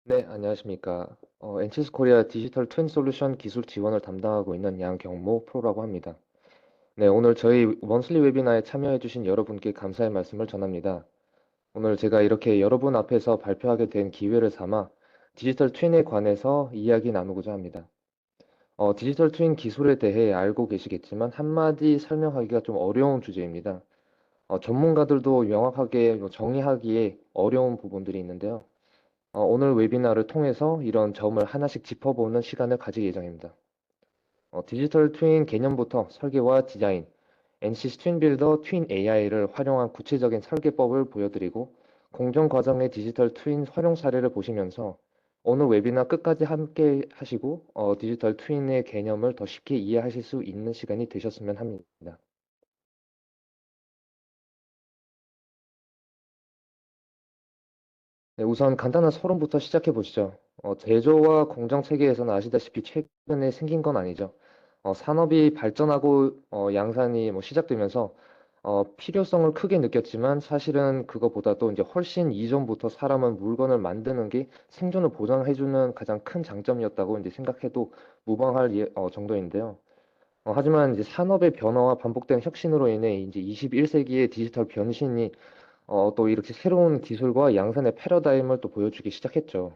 네, 안녕하십니까. 엔치스 코리아 디지털 트윈 솔루션 기술 지원을 담당하고 있는 양경모 프로라고 합니다. 네, 오늘 저희 먼슬리 웨비나에 참여해주신 여러분께 감사의 말씀을 전합니다. 오늘 제가 이렇게 여러분 앞에서 발표하게 된 기회를 삼아 디지털 트윈에 관해서 이야기 나누고자 합니다. 디지털 트윈 기술에 대해 알고 계시겠지만 한마디 설명하기가 좀 어려운 주제입니다. 전문가들도 명확하게 정의하기에 어려운 부분들이 있는데요. 오늘 웨비나를 통해서 이런 점을 하나씩 짚어보는 시간을 가질 예정입니다. 디지털 트윈 개념부터 설계와 디자인, NC 트윈 빌더 트윈 AI를 활용한 구체적인 설계법을 보여드리고 공정 과정의 디지털 트윈 활용 사례를 보시면서 오늘 웨비나 끝까지 함께 하시고 디지털 트윈의 개념을 더 쉽게 이해하실 수 있는 시간이 되셨으면 합니다. 네, 우선 간단한 서론부터 시작해 보시죠. 제조와 공정 체계에서는 아시다시피 최근에 생긴 건 아니죠. 산업이 발전하고 양산이 뭐 시작되면서 필요성을 크게 느꼈지만 사실은 그거보다도 이제 훨씬 이전부터 사람은 물건을 만드는 게 생존을 보장해주는 가장 큰 장점이었다고 이제 생각해도 무방할 정도인데요. 하지만 이제 산업의 변화와 반복된 혁신으로 인해 이제 21세기의 디지털 변신이 또 이렇게 새로운 기술과 양산의 패러다임을 또 보여주기 시작했죠.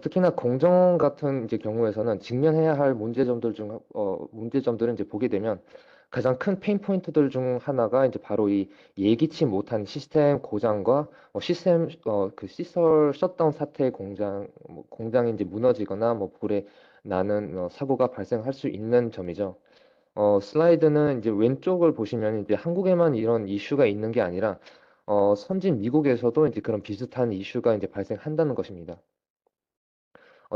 특히나 공정 같은 이제 경우에서는 직면해야 할 문제점들을 이제 보게 되면 가장 큰 페인 포인트들 중 하나가 이제 바로 이 예기치 못한 시스템 고장과 그 시설 셧다운 사태의 공장이 이제 무너지거나 뭐 불에 나는 사고가 발생할 수 있는 점이죠. 슬라이드는 이제 왼쪽을 보시면 이제 한국에만 이런 이슈가 있는 게 아니라 선진 미국에서도 이제 그런 비슷한 이슈가 이제 발생한다는 것입니다.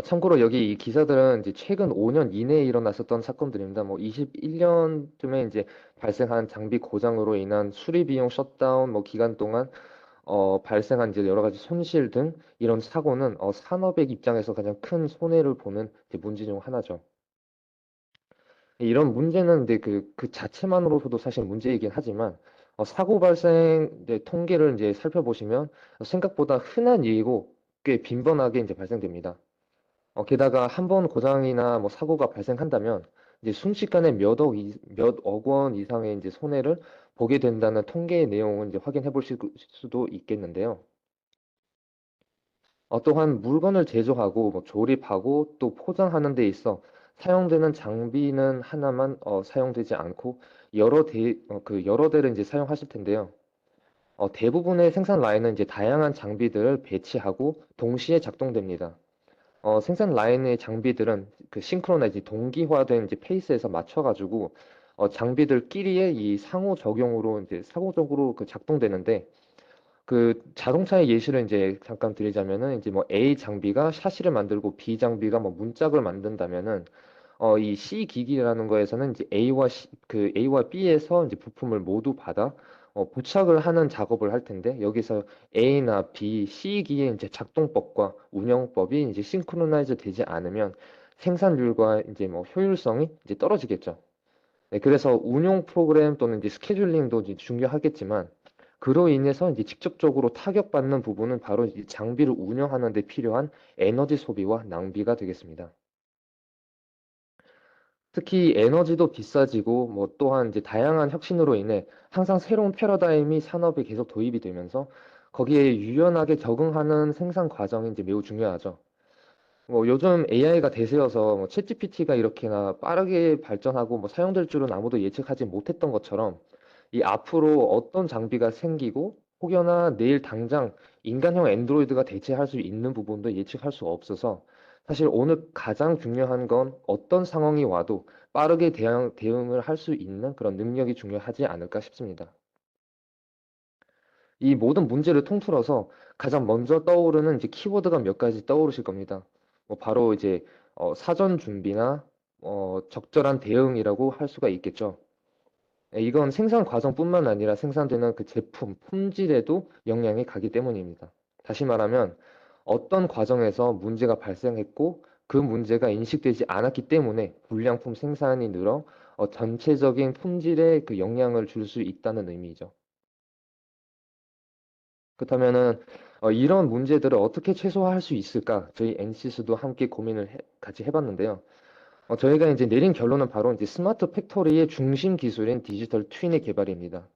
참고로 여기 이 기사들은 이제 최근 5년 이내에 일어났었던 사건들입니다. 뭐 21년쯤에 이제 발생한 장비 고장으로 인한 수리 비용 셧다운 뭐 기간 동안 발생한 이제 여러 가지 손실 등 이런 사고는 산업의 입장에서 가장 큰 손해를 보는 이제 문제 중 하나죠. 이런 문제는 이제 그 자체만으로서도 사실 문제이긴 하지만 사고 발생 이제 통계를 이제 살펴보시면 생각보다 흔한 일이고 꽤 빈번하게 이제 발생됩니다. 게다가 한 번 고장이나 뭐 사고가 발생한다면 이제 순식간에 몇 억 원 이상의 이제 손해를 보게 된다는 통계의 내용을 이제 확인해 보실 수도 있겠는데요. 또한 물건을 제조하고 뭐 조립하고 또 포장하는 데 있어 사용되는 장비는 하나만 사용되지 않고 여러 대를 이제 사용하실 텐데요. 대부분의 생산 라인은 이제 다양한 장비들을 배치하고 동시에 작동됩니다. 생산 라인의 장비들은 그 싱크로나이즈 동기화된 이제 페이스에서 맞춰가지고 장비들끼리의 이 상호작용으로 이제 상호적으로 그 작동되는데 그 자동차의 예시를 이제 잠깐 드리자면은 이제 뭐 A 장비가 샤시를 만들고 B 장비가 뭐 문짝을 만든다면은 이 C 기기라는 거에서는 이제 A와 B에서 이제 부품을 모두 받아 부착을 하는 작업을 할 텐데 여기서 A나 B, C 기기의 이제 작동법과 운영법이 이제 싱크로나이즈 되지 않으면 생산률과 이제 뭐 효율성이 이제 떨어지겠죠. 네, 그래서 운용 프로그램 또는 이제 스케줄링도 이제 중요하겠지만 그로 인해서 이제 직접적으로 타격받는 부분은 바로 이 장비를 운영하는 데 필요한 에너지 소비와 낭비가 되겠습니다. 특히 에너지도 비싸지고 뭐 또한 이제 다양한 혁신으로 인해 항상 새로운 패러다임이 산업에 계속 도입이 되면서 거기에 유연하게 적응하는 생산 과정이 이제 매우 중요하죠. 뭐 요즘 AI가 대세여서 뭐 챗GPT가 이렇게나 빠르게 발전하고 뭐 사용될 줄은 아무도 예측하지 못했던 것처럼 이 앞으로 어떤 장비가 생기고 혹여나 내일 당장 인간형 앤드로이드가 대체할 수 있는 부분도 예측할 수 없어서 사실 오늘 가장 중요한 건 어떤 상황이 와도 빠르게 대응을 할 수 있는 그런 능력이 중요하지 않을까 싶습니다. 이 모든 문제를 통틀어서 가장 먼저 떠오르는 이제 키워드가 몇 가지 떠오르실 겁니다. 뭐 바로 이제 사전 준비나 적절한 대응이라고 할 수가 있겠죠. 이건 생산 과정뿐만 아니라 생산되는 그 제품, 품질에도 영향이 가기 때문입니다. 다시 말하면 어떤 과정에서 문제가 발생했고 그 문제가 인식되지 않았기 때문에 불량품 생산이 늘어 전체적인 품질에 그 영향을 줄 수 있다는 의미죠. 그렇다면은 이런 문제들을 어떻게 최소화할 수 있을까? 저희 NC수도 함께 같이 해봤는데요. 저희가 이제 내린 결론은 바로 이제 스마트 팩토리의 중심 기술인 디지털 트윈의 개발입니다.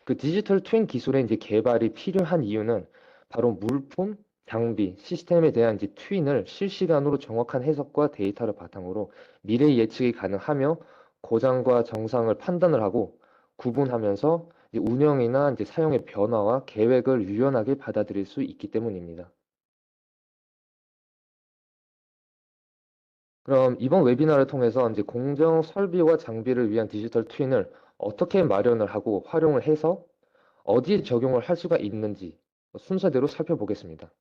그 디지털 트윈 기술의 이제 개발이 필요한 이유는 바로 물품, 장비, 시스템에 대한 이제 트윈을 실시간으로 정확한 해석과 데이터를 바탕으로 미래 예측이 가능하며 고장과 정상을 판단을 하고 구분하면서 이제 운영이나 이제 사용의 변화와 계획을 유연하게 받아들일 수 있기 때문입니다. 그럼 이번 웨비나를 통해서 이제 공정 설비와 장비를 위한 디지털 트윈을 어떻게 마련을 하고 활용을 해서 어디에 적용을 할 수가 있는지 순서대로 살펴보겠습니다.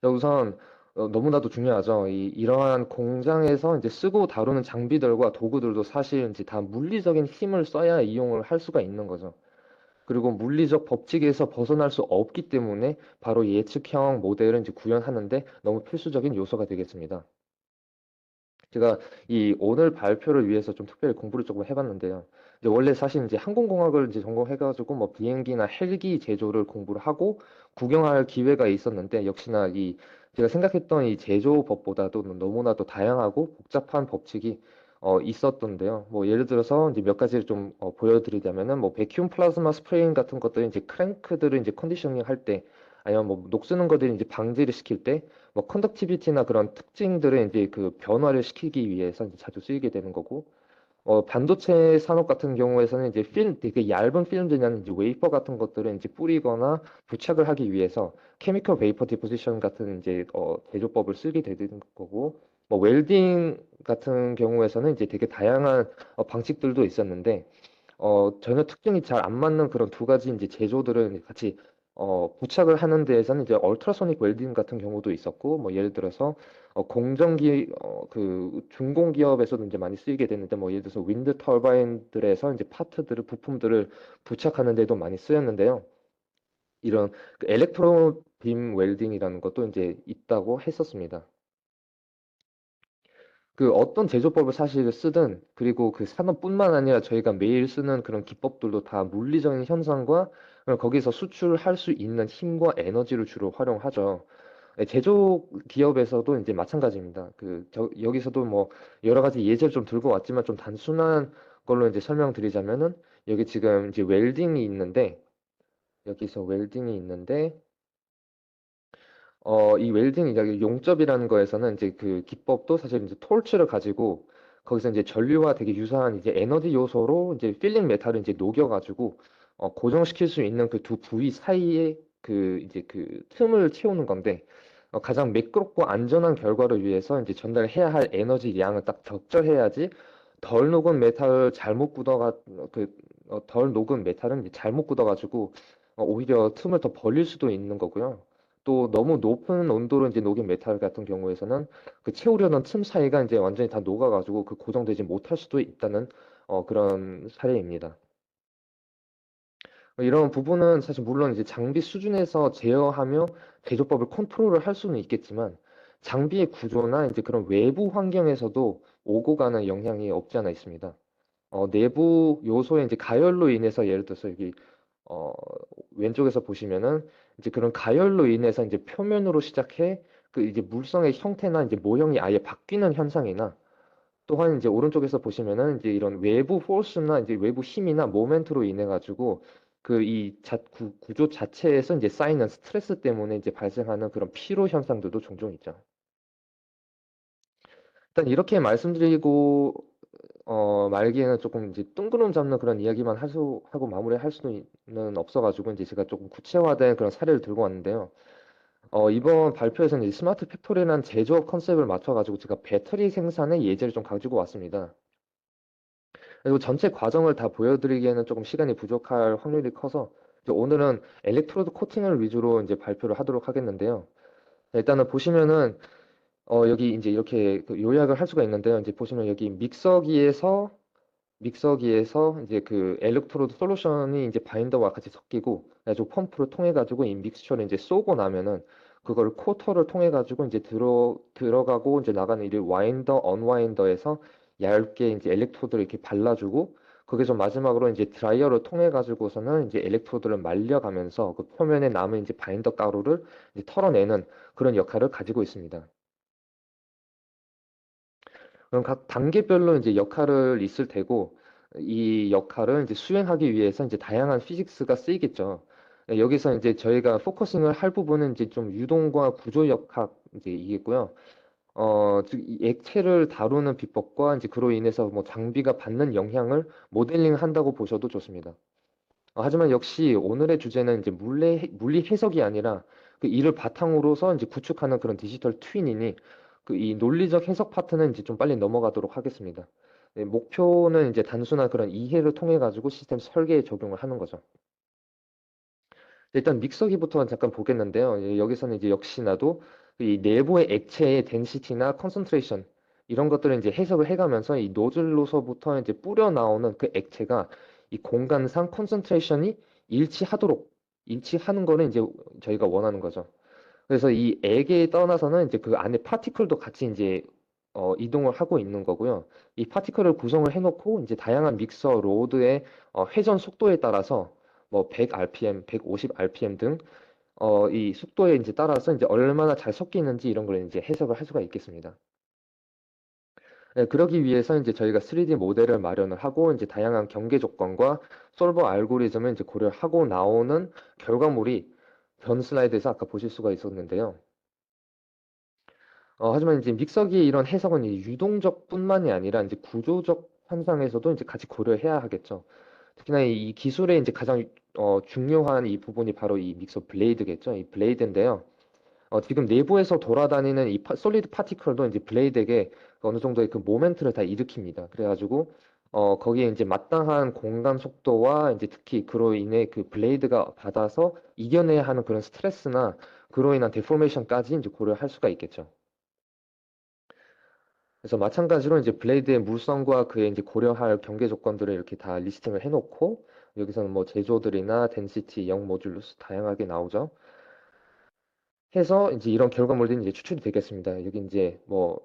자, 우선 너무나도 중요하죠. 이러한 공장에서 이제 쓰고 다루는 장비들과 도구들도 사실 이제 다 물리적인 힘을 써야 이용을 할 수가 있는 거죠. 그리고 물리적 법칙에서 벗어날 수 없기 때문에 바로 예측형 모델을 이제 구현하는데 너무 필수적인 요소가 되겠습니다. 제가 이 오늘 발표를 위해서 좀 특별히 공부를 조금 해봤는데요. 이제 원래 사실 이제 항공공학을 이제 전공해가지고 뭐 비행기나 헬기 제조를 공부를 하고 구경할 기회가 있었는데 역시나 이 제가 생각했던 이 제조법보다도 너무나도 다양하고 복잡한 법칙이 있었던데요. 뭐 예를 들어서 이제 몇 가지를 좀 보여드리자면은 뭐 베큐um 플라즈마 스프레잉 같은 것들은 이제 크랭크들을 이제 컨디셔닝 할 때 아니면 뭐 녹쓰는 것들을 이제 방지를 시킬 때 뭐 컨덕티비티나 그런 특징들을 이제 그 변화를 시키기 위해서 이제 자주 쓰이게 되는 거고, 반도체 산업 같은 경우에서는 이제 되게 얇은 필름들이나 이제 웨이퍼 같은 것들을 이제 뿌리거나 부착을 하기 위해서 케미컬 베이퍼 디포지션 같은 이제 제조법을 쓰게 되는 거고, 뭐 웰딩 같은 경우에서는 이제 되게 다양한 방식들도 있었는데, 전혀 특징이 잘 안 맞는 그런 두 가지 이제 제조들을 같이 부착을 하는 데에서는 이제 얼트라소닉 웰딩 같은 경우도 있었고, 뭐 예를 들어서 그 중공기업에서도 이제 많이 쓰이게 됐는데, 뭐 예를 들어서 윈드 터바인들에서 이제 파트들을 부품들을 부착하는 데도 많이 쓰였는데요. 이런 그 엘렉트로 빔 웰딩이라는 것도 이제 있다고 했었습니다. 그 어떤 제조법을 사실 쓰든 그리고 그 산업뿐만 아니라 저희가 매일 쓰는 그런 기법들도 다 물리적인 현상과 거기서 수출할 수 있는 힘과 에너지를 주로 활용하죠. 제조 기업에서도 이제 마찬가지입니다. 여기서도 뭐 여러 가지 예제를 좀 들고 왔지만 좀 단순한 걸로 이제 설명드리자면은 여기 지금 이제 웰딩이 있는데 여기서 웰딩이 있는데 이 웰딩 이제 용접이라는 거에서는 이제 그 기법도 사실 이제 토르치를 가지고 거기서 이제 전류와 되게 유사한 이제 에너지 요소로 이제 필링 메탈을 이제 녹여가지고 고정시킬 수 있는 그 두 부위 사이에 그 이제 그 틈을 채우는 건데 가장 매끄럽고 안전한 결과를 위해서 이제 전달해야 할 에너지 양을 딱 적절해야지 덜 녹은 메탈을 잘못 굳어가 덜 녹은 메탈은 이제 잘못 굳어가지고 오히려 틈을 더 벌릴 수도 있는 거고요. 또 너무 높은 온도로 이제 녹인 메탈 같은 경우에서는 그 채우려는 틈 사이가 이제 완전히 다 녹아가지고 그 고정되지 못할 수도 있다는 그런 사례입니다. 이런 부분은 사실 물론 이제 장비 수준에서 제어하며 제조법을 컨트롤을 할 수는 있겠지만 장비의 구조나 이제 그런 외부 환경에서도 오고 가는 영향이 없지 않아 있습니다. 내부 요소의 이제 가열로 인해서 예를 들어서 여기 어, 왼쪽에서 보시면은 이제 그런 가열로 인해서 이제 표면으로 시작해 그 이제 물성의 형태나 이제 모형이 아예 바뀌는 현상이나 또한 이제 오른쪽에서 보시면은 이제 이런 외부 포스나 이제 외부 힘이나 모멘트로 인해 가지고 그 구조 자체에서 이제 쌓이는 스트레스 때문에 이제 발생하는 그런 피로 현상들도 종종 있죠. 일단 이렇게 말씀드리고 말기에는 조금 이제 뜬구름 잡는 그런 이야기만 하고 마무리할 수는 없어가지고 이제 제가 조금 구체화된 그런 사례를 들고 왔는데요. 이번 발표에서는 이제 스마트 팩토리라는 제조업 컨셉을 맞춰가지고 제가 배터리 생산의 예제를 좀 가지고 왔습니다. 그리고 전체 과정을 다 보여드리기에는 조금 시간이 부족할 확률이 커서 이제 오늘은 엘렉트로드 코팅을 위주로 이제 발표를 하도록 하겠는데요. 자, 일단은 보시면은 여기 이제 이렇게 그 요약을 할 수가 있는데요. 이제 보시면 여기 믹서기에서 이제 그 엘렉트로드 솔루션이 이제 바인더와 같이 섞이고 그래가지고 펌프를 통해 가지고 이 믹스처를 이제 쏘고 나면은 그거를 코터를 통해 가지고 이제 들어가고 이제 나가는 이 와인더 언와인더에서 얇게 이제 엘렉트로드를 이렇게 발라주고 거기서 좀 마지막으로 이제 드라이어를 통해 가지고서는 이제 엘렉트로드를 말려가면서 그 표면에 남은 이제 바인더 가루를 이제 털어내는 그런 역할을 가지고 있습니다. 그럼 각 단계별로 이제 역할을 있을 테고 이 역할을 이제 수행하기 위해서 이제 다양한 피직스가 쓰이겠죠. 네, 여기서 이제 저희가 포커싱을 할 부분은 이제 좀 유동과 구조 역학 이제 이겠고요. 즉, 이 액체를 다루는 비법과 이제 그로 인해서 뭐 장비가 받는 영향을 모델링 한다고 보셔도 좋습니다. 하지만 역시 오늘의 주제는 이제 물리 해석이 아니라 그 이를 바탕으로서 이제 구축하는 그런 디지털 트윈이니 그 이 논리적 해석 파트는 이제 좀 빨리 넘어가도록 하겠습니다. 네, 목표는 이제 단순한 그런 이해를 통해 가지고 시스템 설계에 적용을 하는 거죠. 일단 믹서기부터 잠깐 보겠는데요. 여기서는 이제 역시나도 이 내부의 액체의 덴시티나 컨센트레이션 이런 것들을 이제 해석을 해가면서 이 노즐로서부터 이제 뿌려 나오는 그 액체가 이 공간상 컨센트레이션이 일치하는 거는 이제 저희가 원하는 거죠. 그래서 이 액에 떠나서는 이제 그 안에 파티클도 같이 이제 이동을 하고 있는 거고요. 이 파티클을 구성을 해놓고 이제 다양한 믹서 로드의 회전 속도에 따라서 뭐 100 rpm, 150 rpm 등 이 속도에 이제 따라서 이제 얼마나 잘 섞이는지 이런 걸 이제 해석을 할 수가 있겠습니다. 네, 그러기 위해서 이제 저희가 3D 모델을 마련을 하고 이제 다양한 경계 조건과 솔버 알고리즘을 이제 고려하고 나오는 결과물이 전 슬라이드에서 아까 보실 수가 있었는데요. 하지만 이제 믹서기의 이런 해석은 이 유동적뿐만이 아니라 이제 구조적 현상에서도 이제 같이 고려해야 하겠죠. 특히나 이 기술의 이제 가장 중요한 이 부분이 바로 이 믹서 블레이드겠죠. 이 블레이드인데요. 지금 내부에서 돌아다니는 이 솔리드 파티클도 이제 블레이드에게 어느 정도의 그 모멘트를 다 일으킵니다. 그래가지고 거기에 이제 마땅한 공간 속도와 이제 특히 그로 인해 그 블레이드가 받아서 이겨내야 하는 그런 스트레스나 그로 인한 데포메이션까지 이제 고려할 수가 있겠죠. 그래서 마찬가지로 이제 블레이드의 물성과 그의 이제 고려할 경계 조건들을 이렇게 다 리스팅을 해놓고 여기서는 뭐 제조들이나 덴시티, 영 모듈루스 다양하게 나오죠. 해서 이제 이런 결과물들이 이제 추출이 되겠습니다. 여기 이제 뭐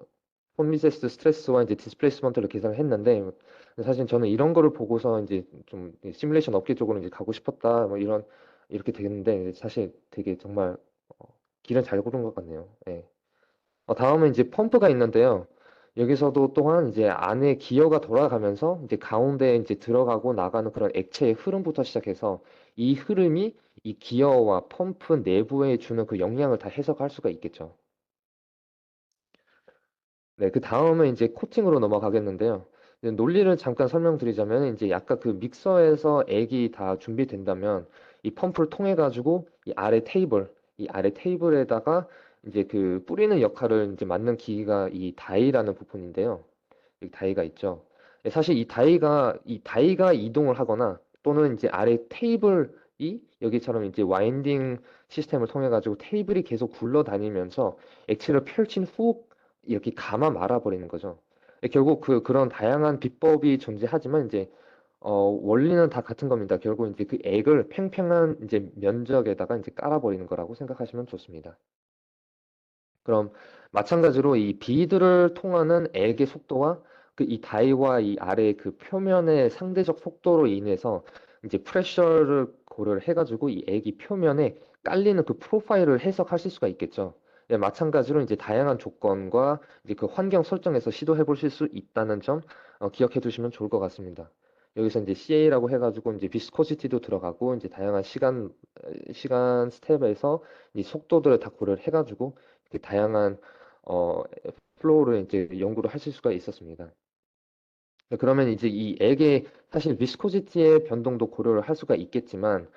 폰미세스 스트레스와 이제 디스플레이스먼트를 계산을 했는데 사실 저는 이런 거를 보고서 이제 좀 시뮬레이션 업계 쪽으로 이제 가고 싶었다 뭐 이런 이렇게 되겠는데 사실 되게 정말 어, 길은 잘 고른 것 같네요. 예. 다음은 이제 펌프가 있는데요. 여기서도 또한 이제 안에 기어가 돌아가면서 이제 가운데에 이제 들어가고 나가는 그런 액체의 흐름부터 시작해서 이 흐름이 이 기어와 펌프 내부에 주는 그 영향을 다 해석할 수가 있겠죠. 네, 그 다음은 이제 코팅으로 넘어가겠는데요. 이제 논리를 잠깐 설명드리자면 이제 약간 그 믹서에서 액이 다 준비된다면 이 펌프를 통해 가지고 이 아래 테이블에다가 이제 그 뿌리는 역할을 이제 맡는 기기가 이 다이라는 부분인데요. 여기 다이가 있죠. 사실 이 다이가 이동을 하거나 또는 이제 아래 테이블이 여기처럼 이제 와인딩 시스템을 통해 가지고 테이블이 계속 굴러다니면서 액체를 펼친 후 이렇게 감아 말아버리는 거죠. 결국 그런 다양한 비법이 존재하지만 이제 원리는 다 같은 겁니다. 결국 이제 그 액을 팽팽한 이제 면적에다가 이제 깔아버리는 거라고 생각하시면 좋습니다. 그럼 마찬가지로 이 비드를 통하는 액의 속도와 그 이 다이와 이 아래 그 표면의 상대적 속도로 인해서 이제 프레셔를 고려를 해가지고 이 액이 표면에 깔리는 그 프로파일을 해석하실 수가 있겠죠. 네, 마찬가지로 이제 다양한 조건과 이제 그 환경 설정에서 시도해 보실 수 있다는 점 기억해 두시면 좋을 것 같습니다. 여기서 이제 CA라고 해가지고 이제 비스코시티도 들어가고 이제 다양한 시간 스텝에서 이 속도들을 다 고려를 해가지고 그 다양한 어, 플로우를 이제 연구를 하실 수가 있었습니다. 네, 그러면 이제 이 액의 사실 비스코시티의 변동도 고려를 할 수가 있겠지만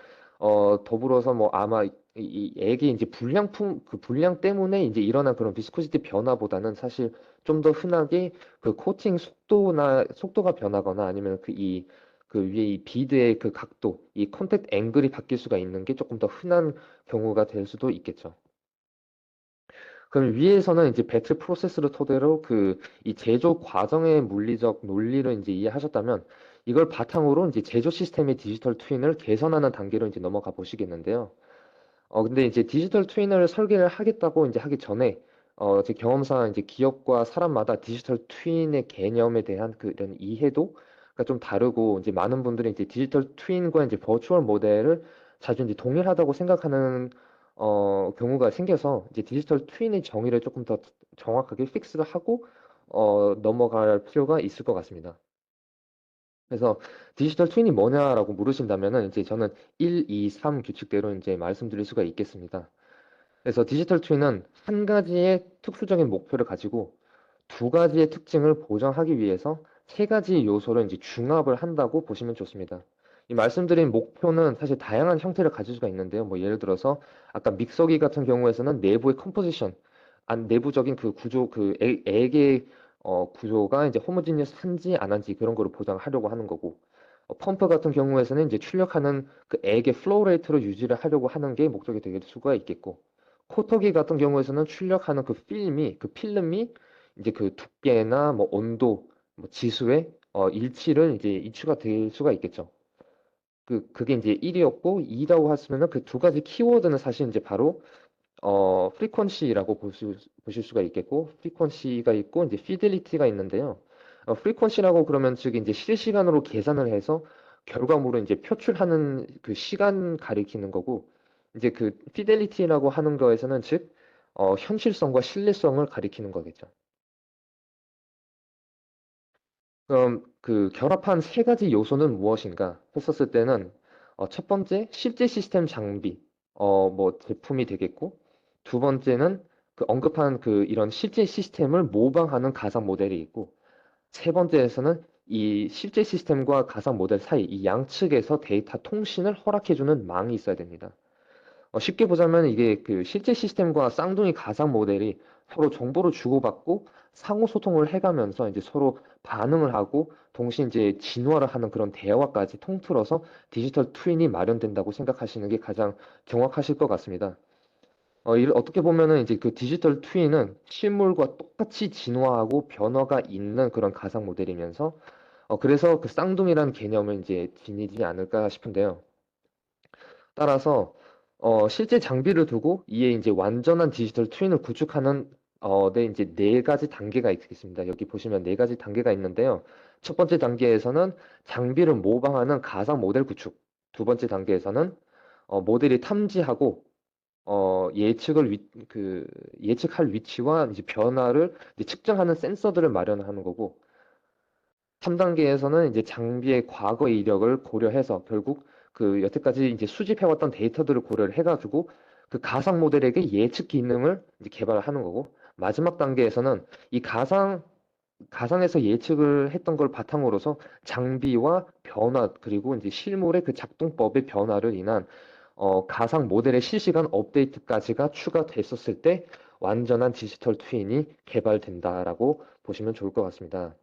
더불어서 뭐 아마 이 액의 이제 그 불량 때문에 이제 일어난 그런 비스코시티 변화보다는 사실 좀 더 흔하게 그 코팅 속도가 변하거나 아니면 그 위에 이 비드의 그 각도, 이 컨택트 앵글이 바뀔 수가 있는 게 조금 더 흔한 경우가 될 수도 있겠죠. 그럼 위에서는 이제 배틀 프로세스를 토대로 그 이 제조 과정의 물리적 논리를 이제 이해하셨다면 이걸 바탕으로 이제 제조 시스템의 디지털 트윈을 개선하는 단계로 이제 넘어가 보시겠는데요. 근데 이제 디지털 트윈을 설계를 하겠다고 이제 하기 전에 제 경험상 이제 기업과 사람마다 디지털 트윈의 개념에 대한 그런 이해도가 좀 다르고 이제 많은 분들이 이제 디지털 트윈과 이제 버추얼 모델을 자주 이제 동일하다고 생각하는 경우가 생겨서 이제 디지털 트윈의 정의를 조금 더 정확하게 픽스를 하고 넘어갈 필요가 있을 것 같습니다. 그래서 디지털 트윈이 뭐냐라고 물으신다면은 이제 저는 1, 2, 3 규칙대로 이제 말씀드릴 수가 있겠습니다. 그래서 디지털 트윈은 한 가지의 특수적인 목표를 가지고 두 가지의 특징을 보장하기 위해서 세 가지 요소를 이제 중합을 한다고 보시면 좋습니다. 이 말씀드린 목표는 사실 다양한 형태를 가질 수가 있는데요. 뭐 예를 들어서 아까 믹서기 같은 경우에서는 내부의 컴포지션, 내부적인 그 구조, 그 액의 구조가 이제 호모지니어스한지 안 한지 그런 거를 보장하려고 하는 거고, 펌프 같은 경우에서는 이제 출력하는 그 액의 플로우 레이트를 유지를 하려고 하는 게 목적이 될 수가 있겠고, 코터기 같은 경우에서는 출력하는 그 필름이 이제 그 두께나 뭐 온도, 뭐 지수의 일치를 이제 이추가 될 수가 있겠죠. 그게 이제 1이었고 2라고 했으면은 그 두 가지 키워드는 사실 이제 바로 프리퀀시라고 보실 수가 있겠고, 프리퀀시가 있고 이제 피델리티가 있는데요. 프리퀀시라고 그러면 즉 이제 실시간으로 계산을 해서 결과물을 이제 표출하는 그 시간 가리키는 거고, 이제 그 피델리티라고 하는 거에서는 즉 현실성과 신뢰성을 가리키는 거겠죠. 그럼 그 결합한 세 가지 요소는 무엇인가 했었을 때는 첫 번째 실제 시스템 장비 뭐 제품이 되겠고, 두 번째는 그 언급한 그 이런 실제 시스템을 모방하는 가상 모델이 있고, 세 번째에서는 이 실제 시스템과 가상 모델 사이 이 양측에서 데이터 통신을 허락해주는 망이 있어야 됩니다. 쉽게 보자면 이게 그 실제 시스템과 쌍둥이 가상 모델이 서로 정보를 주고받고 상호 소통을 해가면서 이제 서로 반응을 하고 동시에 이제 진화를 하는 그런 대화까지 통틀어서 디지털 트윈이 마련된다고 생각하시는 게 가장 정확하실 것 같습니다. 이를 어떻게 보면은 이제 그 디지털 트윈은 실물과 똑같이 진화하고 변화가 있는 그런 가상 모델이면서 그래서 그 쌍둥이라는 개념을 이제 지니지 않을까 싶은데요. 따라서 실제 장비를 두고 이에 이제 완전한 디지털 트윈을 구축하는 네 이제 네 가지 단계가 있겠습니다. 여기 보시면 네 가지 단계가 있는데요. 첫 번째 단계에서는 장비를 모방하는 가상 모델 구축. 두 번째 단계에서는 모델이 탐지하고 그 예측할 위치와 이제 변화를 이제 측정하는 센서들을 마련하는 거고, 3단계에서는 이제 장비의 과거 이력을 고려해서 결국 그 여태까지 이제 수집해왔던 데이터들을 고려를 해가지고 그 가상 모델에게 예측 기능을 이제 개발하는 거고, 마지막 단계에서는 이 가상에서 예측을 했던 걸 바탕으로서 장비와 변화 그리고 이제 실물의 그 작동법의 변화를 인한 가상 모델의 실시간 업데이트까지가 추가됐었을 때 완전한 디지털 트윈이 개발된다라고 보시면 좋을 것 같습니다.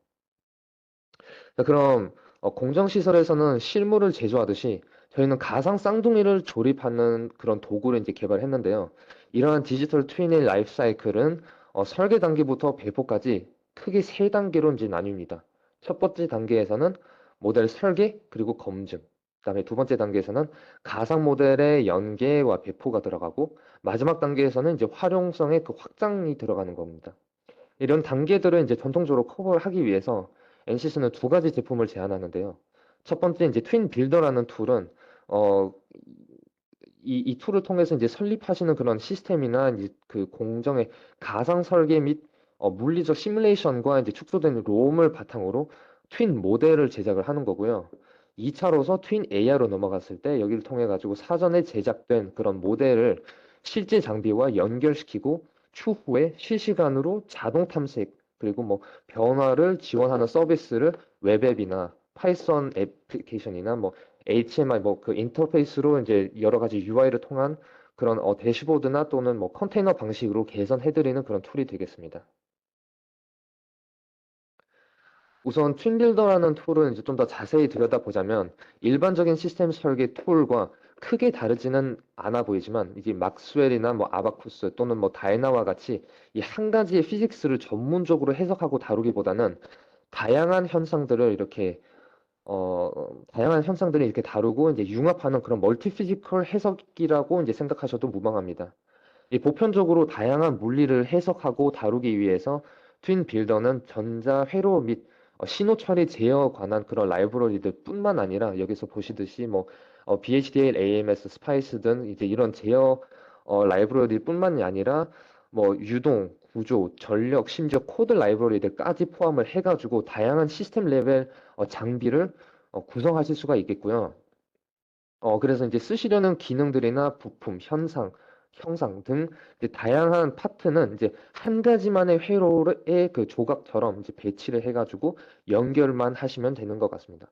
자, 그럼 공정시설에서는 실물을 제조하듯이 저희는 가상 쌍둥이를 조립하는 그런 도구를 이제 개발했는데요. 이러한 디지털 트윈의 라이프 사이클은 설계 단계부터 배포까지 크게 세 단계로 이제 나뉩니다. 첫 번째 단계에서는 모델 설계 그리고 검증. 그다음에 두 번째 단계에서는 가상 모델의 연계와 배포가 들어가고, 마지막 단계에서는 이제 활용성의 그 확장이 들어가는 겁니다. 이런 단계들을 이제 전통적으로 커버를 하기 위해서 NCS는 두 가지 제품을 제안하는데요. 첫 번째 이제 트윈 빌더라는 툴은 어, 이 툴을 통해서 이제 설립하시는 그런 시스템이나 이제 그 공정의 가상 설계 및 물리적 시뮬레이션과 이제 축소된 롬을 바탕으로 트윈 모델을 제작을 하는 거고요. 2차로서 트윈 AI로 넘어갔을 때 여기를 통해 가지고 사전에 제작된 그런 모델을 실제 장비와 연결시키고 추후에 실시간으로 자동 탐색 그리고 뭐 변화를 지원하는 서비스를 웹앱이나 파이썬 애플리케이션이나 뭐 HMI 뭐 그 인터페이스로 이제 여러 가지 UI를 통한 그런 대시보드나 또는 뭐 컨테이너 방식으로 개선해드리는 그런 툴이 되겠습니다. 우선 튠빌더라는 툴은 이제 좀 더 자세히 들여다보자면 일반적인 시스템 설계 툴과 크게 다르지는 않아 보이지만, 이제 막스웰이나 뭐 아바쿠스 또는 뭐 다이나와 같이 이 한 가지의 피직스를 전문적으로 해석하고 다루기보다는 다양한 현상들을 이렇게 다양한 현상들을 이렇게 다루고 이제 융합하는 그런 멀티 피지컬 해석이라고 이제 생각하셔도 무방합니다. 이 보편적으로 다양한 물리를 해석하고 다루기 위해서 트윈 빌더는 전자 회로 및 신호 처리 제어에 관한 그런 라이브러리들 뿐만 아니라 여기서 보시듯이 뭐 BHDL, AMS, 스파이스 등 이제 이런 제어 라이브러리 뿐만이 아니라 뭐 유동, 구조, 전력, 심지어 코드 라이브러리들까지 포함을 해가지고 다양한 시스템 레벨 장비를 구성하실 수가 있겠고요. 그래서 이제 쓰시려는 기능들이나 부품, 형상 등 이제 다양한 파트는 이제 한 가지만의 회로의 그 조각처럼 이제 배치를 해가지고 연결만 하시면 되는 것 같습니다.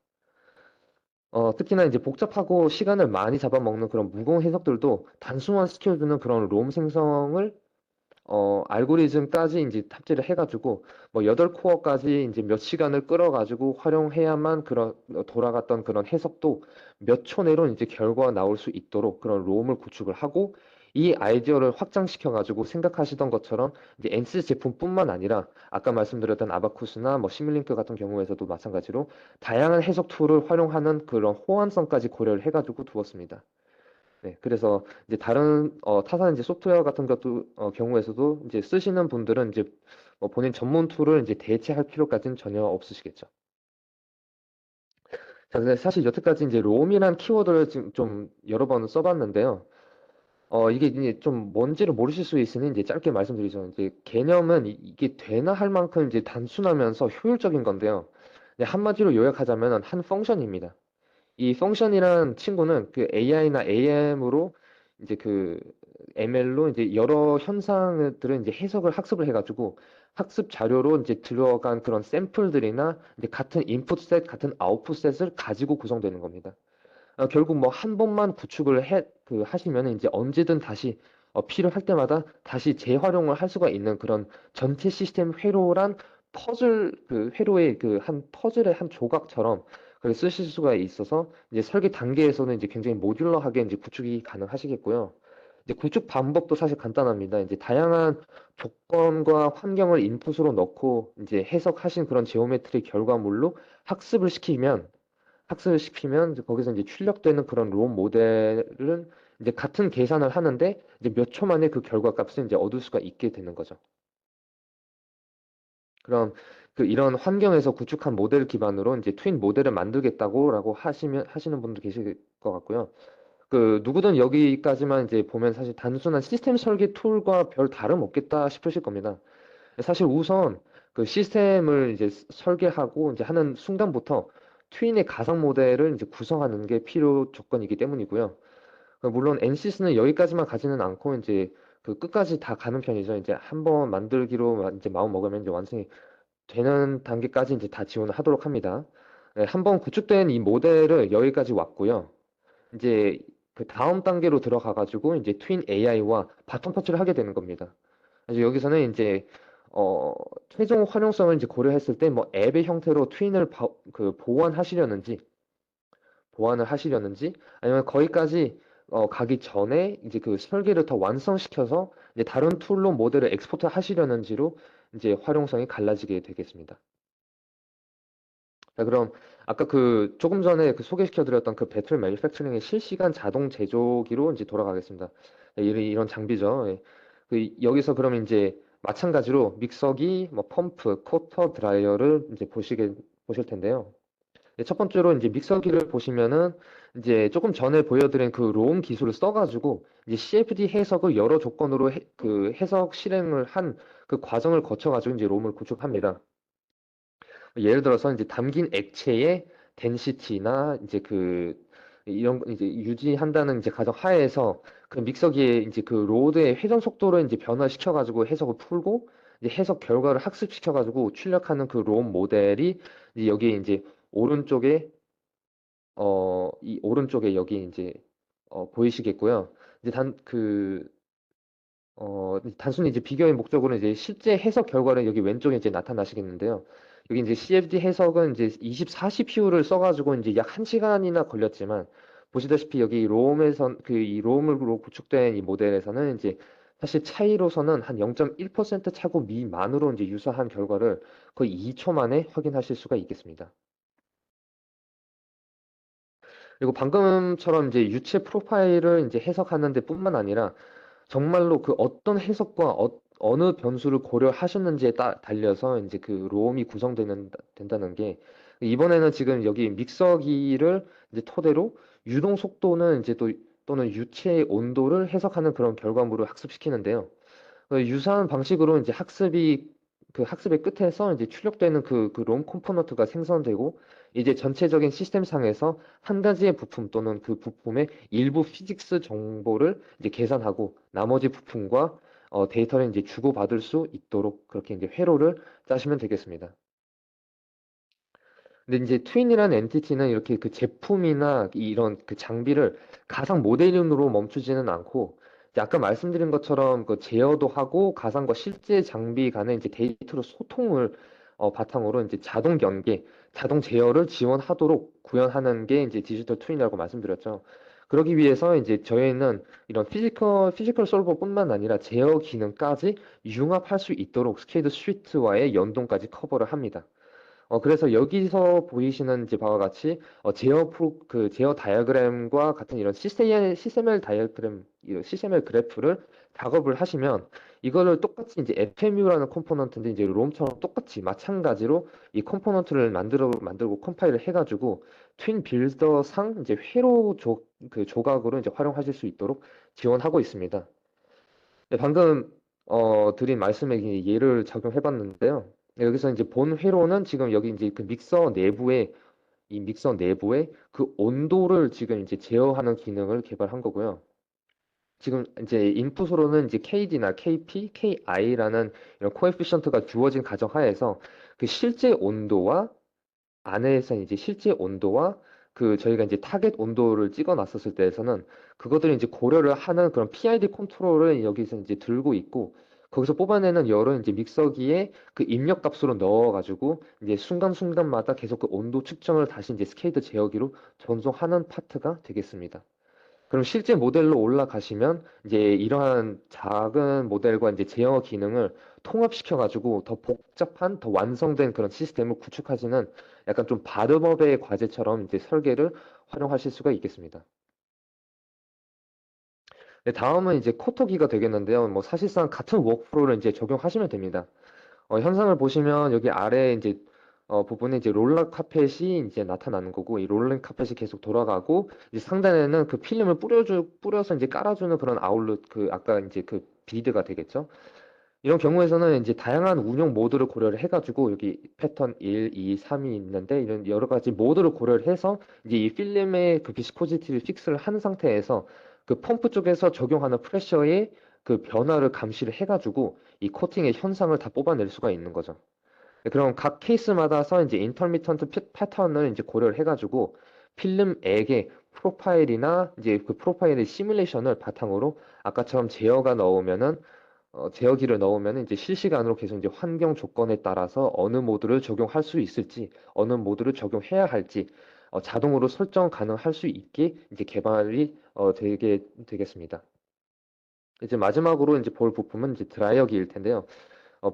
특히나 이제 복잡하고 시간을 많이 잡아먹는 그런 무거운 해석들도 단순화시켜주는 그런 롬 생성을 알고리즘까지 이제 탑재를 해가지고 뭐 8코어까지 이제 몇 시간을 끌어가지고 활용해야만 그런 돌아갔던 그런 해석도 몇 초 내로 이제 결과가 나올 수 있도록 그런 롬을 구축을 하고 이 아이디어를 확장시켜가지고 생각하시던 것처럼 이제 엔스 제품뿐만 아니라 아까 말씀드렸던 아바쿠스나 뭐 시뮬링크 같은 경우에서도 마찬가지로 다양한 해석 툴을 활용하는 그런 호환성까지 고려를 해가지고 두었습니다. 네, 그래서 이제 다른 타사 이제 소프트웨어 같은 것도 경우에서도 이제 쓰시는 분들은 이제 본인 전문 툴을 이제 대체할 필요까지는 전혀 없으시겠죠. 자, 근데 사실 여태까지 이제 롬이란 키워드를 지금 좀 여러 번 써봤는데요. 이게 이제 좀 뭔지를 모르실 수 있으니 이제 짧게 말씀드리죠. 이제 개념은 이게 되나 할 만큼 이제 단순하면서 효율적인 건데요. 네, 한마디로 요약하자면 한 펑션입니다. 이 펑션이란 친구는 그 AI나 AM으로 이제 그 ML로 이제 여러 현상들을 이제 해석을 학습을 해가지고 학습 자료로 이제 들어간 그런 샘플들이나 이제 같은 인풋 셋, 같은 아웃풋 셋을 가지고 구성되는 겁니다. 결국 뭐 한 번만 구축을 하시면 이제 언제든 다시 필요할 때마다 다시 재활용을 할 수가 있는 그런 전체 시스템 회로란 그 회로의 그 한 퍼즐의 한 조각처럼 그렇게 쓰실 수가 있어서 이제 설계 단계에서는 이제 굉장히 모듈러하게 이제 구축이 가능하시겠고요. 이제 구축 방법도 사실 간단합니다. 이제 다양한 조건과 환경을 인풋으로 넣고 이제 해석하신 그런 지오메트리 결과물로 학습을 시키면 학습을 시키면 이제 거기서 이제 출력되는 그런 롬 모델은 이제 같은 계산을 하는데 이제 몇 초 만에 그 결과값을 이제 얻을 수가 있게 되는 거죠. 그럼 그 이런 환경에서 구축한 모델 기반으로 이제 트윈 모델을 만들겠다고라고 하시는 분도 계실 것 같고요. 그 누구든 여기까지만 이제 보면 사실 단순한 시스템 설계 툴과 별 다름 없겠다 싶으실 겁니다. 사실 우선 그 시스템을 이제 설계하고 이제 하는 순간부터 트윈의 가상 모델을 이제 구성하는 게 필요 조건이기 때문이고요. 물론 NCS는 여기까지만 가지는 않고 이제 그 끝까지 다 가는 편이죠. 이제 한번 만들기로 이제 마음 먹으면 이제 완성이 되는 단계까지 이제 다 지원을 하도록 합니다. 네, 한번 구축된 이 모델을 여기까지 왔고요. 이제 그 다음 단계로 들어가 가지고 이제 트윈 AI와 바톤 터치를 하게 되는 겁니다. 그래서 여기서는 이제 어, 최종 활용성을 이제 고려했을 때 뭐 앱의 형태로 트윈을 보완을 하시려는지 아니면 거기까지 가기 전에 이제 그 설계를 더 완성시켜서 이제 다른 툴로 모델을 엑스포트 하시려는지로 이제 활용성이 갈라지게 되겠습니다. 자, 그럼 아까 그 조금 전에 그 소개시켜드렸던 그 배틀 매니팩처링의 실시간 자동 제조기로 이제 돌아가겠습니다. 네, 이런 장비죠. 예. 여기서 그러면 이제 마찬가지로 믹서기, 뭐 펌프, 코터, 드라이어를 이제 보실 텐데요. 네, 첫 번째로 이제 믹서기를 보시면은 이제 조금 전에 보여드린 그 롬 기술을 써가지고 이제 CFD 해석을 여러 조건으로 그 해석 실행을 한 그 과정을 거쳐가지고 이제 롬을 구축합니다. 예를 들어서 이제 담긴 액체의 덴시티나 이제 이런 거 이제 유지한다는 이제 가정 하에서 그 믹서기에 이제 그 로드의 회전 속도를 이제 변화시켜 가지고 해석을 풀고 이제 해석 결과를 학습시켜 가지고 출력하는 그 롬 모델이 이제 여기 이제 오른쪽에 이 오른쪽에 여기 이제 보이시겠고요. 이제 단순히 이제 비교의 목적으로 이제 실제 해석 결과는 여기 왼쪽에 이제 나타나시겠는데요. 여기 이제 CFD 해석은 이제 24 CPU를 써가지고 이제 약 1시간이나 걸렸지만 보시다시피 여기 롬에선 이 롬으로 구축된 이 모델에서는 이제 사실 차이로서는 한 0.1% 차고 미만으로 이제 유사한 결과를 거의 2초 만에 확인하실 수가 있겠습니다. 그리고 방금처럼 이제 유체 프로파일을 이제 해석하는 데 뿐만 아니라 정말로 그 어떤 해석과 어느 변수를 고려하셨는지에 달려서 이제 그 롬이 된다는 게 이번에는 지금 여기 믹서기를 이제 토대로 유동 속도는 이제 또는 유체의 온도를 해석하는 그런 결과물을 학습시키는데요. 유사한 방식으로 이제 그 학습의 끝에서 이제 출력되는 롬 컴포넌트가 생성되고 이제 전체적인 시스템상에서 한 가지의 부품 또는 그 부품의 일부 피직스 정보를 이제 계산하고 나머지 부품과 데이터를 이제 주고받을 수 있도록 그렇게 이제 회로를 짜시면 되겠습니다. 근데 이제 트윈이라는 엔티티는 이렇게 그 제품이나 이런 그 장비를 가상 모델링으로 멈추지는 않고 이제 아까 말씀드린 것처럼 그 제어도 하고 가상과 실제 장비 간의 이제 데이터로 소통을 바탕으로 이제 자동 연계, 자동 제어를 지원하도록 구현하는 게 이제 디지털 트윈이라고 말씀드렸죠. 그러기 위해서 이제 저희는 이런 피지컬 솔버뿐만 아니라 제어 기능까지 융합할 수 있도록 스케이드 스위트와의 연동까지 커버를 합니다. 그래서 여기서 보이시는 이제 바와 같이 제어 다이어그램과 같은 이런 시스템 다이어그램, 이런 시스템 그래프를 작업을 하시면 이거를 똑같이 이제 FMU라는 컴포넌트인데 이제 롬처럼 똑같이 마찬가지로 이 컴포넌트를 만들고 컴파일을 해가지고 트윈 빌더상 이제 그 조각으로 이제 활용하실 수 있도록 지원하고 있습니다. 네, 방금 드린 말씀에 예를 적용해 봤는데요. 여기서 이제 본 회로는 지금 여기 이제 그 믹서 내부에 그 온도를 지금 이제 제어하는 기능을 개발한 거고요. 지금 이제 인풋으로는 이제 KD나 KP, KI라는 이런 코에피션트가 주어진 가정하에서 그 안에서 이제 실제 온도와 그 저희가 이제 타겟 온도를 찍어 놨었을 때에서는 그것들을 이제 고려를 하는 그런 PID 컨트롤을 여기서 이제 들고 있고 거기서 뽑아내는 열은 이제 믹서기에 그 입력 값으로 넣어가지고 이제 순간순간마다 계속 그 온도 측정을 다시 이제 스케이트 제어기로 전송하는 파트가 되겠습니다. 그럼 실제 모델로 올라가시면 이제 이러한 작은 모델과 이제 제어 기능을 통합시켜가지고 더 복잡한, 더 완성된 그런 시스템을 구축하시는 약간 좀 바름업의 과제처럼 이제 설계를 활용하실 수가 있겠습니다. 네, 다음은 이제 코토기가 되겠는데요. 뭐 사실상 같은 워크프로를 이제 적용하시면 됩니다. 현상을 보시면 여기 아래 이제 부분에 이제 롤러 카펫이 이제 나타나는 거고 이 롤링 카펫이 계속 돌아가고 이제 상단에는 그 필름을 뿌려서 이제 깔아주는 그런 아웃렛 그 아까 이제 그 비드가 되겠죠. 이런 경우에서는 이제 다양한 운영 모드를 고려를 해가지고 여기 패턴 1, 2, 3이 있는데 이런 여러 가지 모드를 고려를 해서 이제 이 필름의 그 비스코지티를 픽스를 한 상태에서 그 펌프 쪽에서 적용하는 프레셔의 그 변화를 감시를 해가지고 이 코팅의 현상을 다 뽑아낼 수가 있는 거죠. 네, 그럼 각 케이스마다서 이제 인터미턴트 패턴을 이제 고려를 해가지고 필름액의 프로파일이나 이제 그 프로파일의 시뮬레이션을 바탕으로 아까처럼 제어기를 넣으면 이제 실시간으로 계속 이제 환경 조건에 따라서 어느 모드를 적용할 수 있을지, 어느 모드를 적용해야 할지 자동으로 설정 가능할 수 있게 이제 개발이 되겠습니다. 이제 마지막으로 이제 볼 부품은 이제 드라이어기일 텐데요.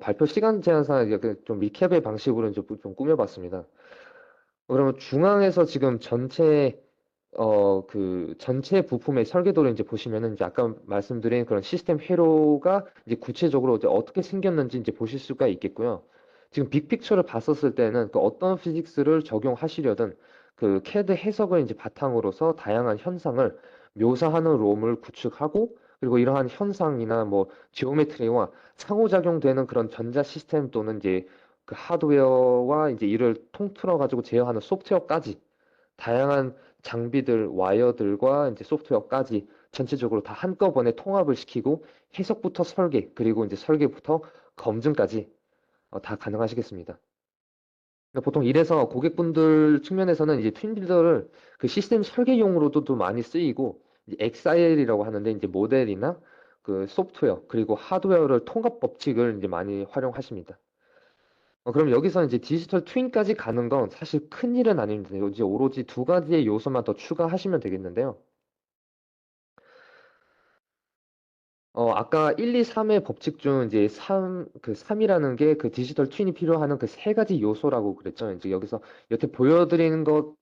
발표 시간 제한상 이제 그좀 리캡의 방식으로 이제 좀 꾸며봤습니다. 그러면 중앙에서 지금 전체 부품의 설계도를 이제 보시면은 이제 아까 말씀드린 그런 시스템 회로가 이제 구체적으로 이제 어떻게 생겼는지 이제 보실 수가 있겠고요. 지금 빅픽처를 봤었을 때는 그 어떤 피직스를 적용하시려든 그 CAD 해석을 이제 바탕으로서 다양한 현상을 묘사하는 롬을 구축하고 그리고 이러한 현상이나 뭐 지오메트리와 상호작용되는 그런 전자 시스템 또는 이제 그 하드웨어와 이제 이를 통틀어 가지고 제어하는 소프트웨어까지 다양한 장비들, 와이어들과 이제 소프트웨어까지 전체적으로 다 한꺼번에 통합을 시키고 해석부터 설계, 그리고 이제 설계부터 검증까지 다 가능하시겠습니다. 그러니까 보통 이래서 고객분들 측면에서는 이제 트윈빌더를 그 시스템 설계용으로도 또 많이 쓰이고 XIL이라고 하는데 이제 모델이나 그 소프트웨어 그리고 하드웨어를 통합 법칙을 이제 많이 활용하십니다. 그럼 여기서 이제 디지털 트윈까지 가는 건 사실 큰 일은 아닙니다. 이제 오로지 두 가지의 요소만 더 추가하시면 되겠는데요. 아까 1, 2, 3의 법칙 중 이제 3이라는 게 그 디지털 트윈이 필요하는 그 세 가지 요소라고 그랬죠. 이제 여기서 여태 보여드렸던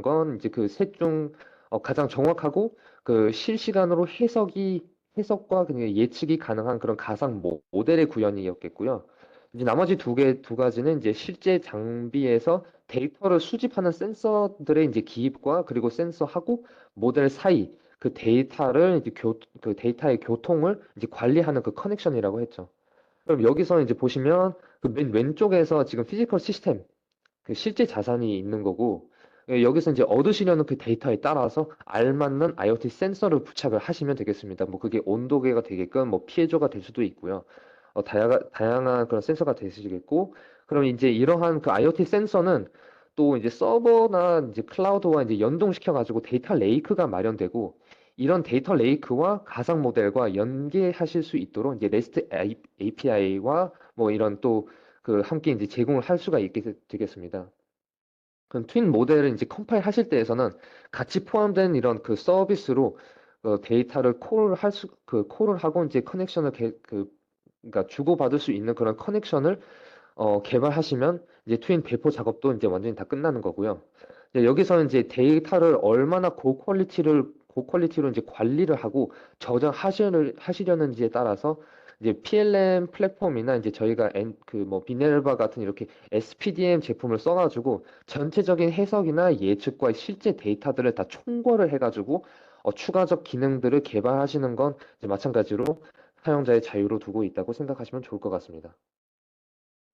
건 이제 그 셋 중 가장 정확하고 그 실시간으로 해석이 해석과 그냥 예측이 가능한 그런 가상 모델의 구현이었겠고요. 이제 나머지 두 가지는 이제 실제 장비에서 데이터를 수집하는 센서들의 이제 기입과 그리고 센서하고 모델 사이 그 데이터를 이제 그 데이터의 교통을 이제 관리하는 그 커넥션이라고 했죠. 그럼 여기서 이제 보시면 그 맨 왼쪽에서 지금 피지컬 시스템 그 실제 자산이 있는 거고 여기서 이제 얻으시려는 그 데이터에 따라서 알맞는 IoT 센서를 부착을 하시면 되겠습니다. 뭐 그게 온도계가 되게끔 뭐 피해조가 될 수도 있고요. 다양한 그런 센서가 되시겠고 그럼 이제 이러한 그 IoT 센서는 또 이제 서버나 이제 클라우드와 이제 연동시켜 가지고 데이터 레이크가 마련되고 이런 데이터 레이크와 가상 모델과 연계하실 수 있도록 이제 REST API와 뭐 이런 또 그 함께 이제 제공을 할 수가 있게 되겠습니다. 그럼 트윈 모델을 이제 컴파일 하실 때에서는 같이 포함된 이런 그 서비스로 데이터를 콜을 하고 이제 커넥션을 그러니까 주고받을 수 있는 그런 커넥션을 개발하시면 이제 트윈 배포 작업도 이제 완전히 다 끝나는 거고요. 이제 여기서 이제 데이터를 얼마나 고퀄리티로 이제 관리를 하고 하시려는지에 따라서 이제 PLM 플랫폼이나 이제 저희가 그뭐 미네르바 같은 이렇게 SPDM 제품을 써가지고 전체적인 해석이나 예측과 실제 데이터들을 다 총괄을 해가지고 추가적 기능들을 개발하시는 건 이제 마찬가지로 사용자의 자유로 두고 있다고 생각하시면 좋을 것 같습니다.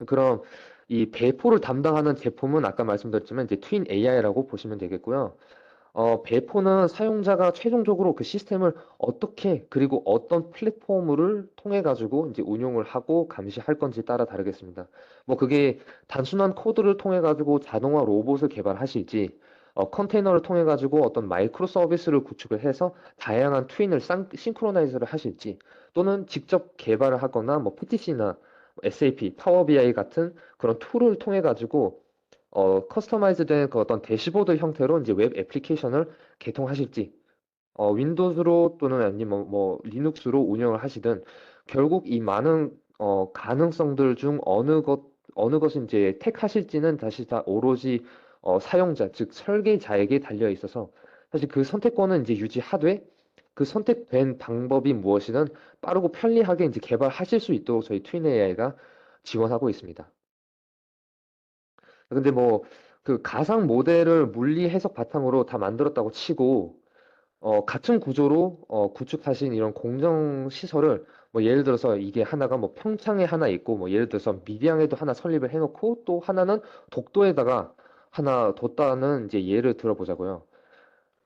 그럼 이 배포를 담당하는 제품은 아까 말씀드렸지만 이제 트윈 AI라고 보시면 되겠고요. 배포는 사용자가 최종적으로 그 시스템을 어떻게 그리고 어떤 플랫폼을 통해 가지고 이제 운용을 하고 감시할 건지 따라 다르겠습니다. 뭐 그게 단순한 코드를 통해 가지고 자동화 로봇을 개발하실지, 컨테이너를 통해 가지고 어떤 마이크로 서비스를 구축을 해서 다양한 트윈을 싱크로나이즈를 하실지, 또는 직접 개발을 하거나 뭐 PTC나 SAP, 파워 BI 같은 그런 툴을 통해 가지고 커스터마이즈된 그 어떤 대시보드 형태로 이제 웹 애플리케이션을 개통하실지, 윈도우즈로 또는 아니면 뭐 리눅스로 운영을 하시든 결국 이 많은 가능성들 중 어느 것을 이제 택하실지는 다시 다 오로지 사용자, 즉 설계자에게 달려 있어서 사실 그 선택권은 이제 유지하되 그 선택된 방법이 무엇이든 빠르고 편리하게 이제 개발하실 수 있도록 저희 트윈 AI가 지원하고 있습니다. 근데 뭐 그 가상 모델을 물리 해석 바탕으로 다 만들었다고 치고 같은 구조로 구축하신 이런 공정 시설을 뭐 예를 들어서 이게 하나가 뭐 평창에 하나 있고 뭐 예를 들어서 밀양에도 하나 설립을 해놓고 또 하나는 독도에다가 하나 뒀다는 이제 예를 들어보자고요.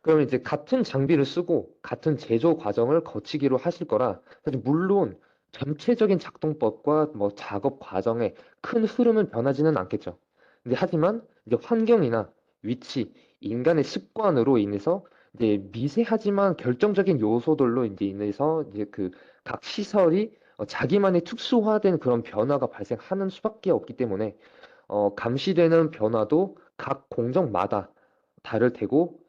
그러면 이제 같은 장비를 쓰고 같은 제조 과정을 거치기로 하실 거라 사실 물론 전체적인 작동법과 뭐 작업 과정의 큰 흐름은 변하지는 않겠죠. 근데 하지만 이제 환경이나 위치, 인간의 습관으로 인해서 이제 미세하지만 결정적인 요소들로 이제 인해서 이제 그 각 시설이 자기만의 특수화된 그런 변화가 발생하는 수밖에 없기 때문에 감시되는 변화도 각 공정마다 다를 테고,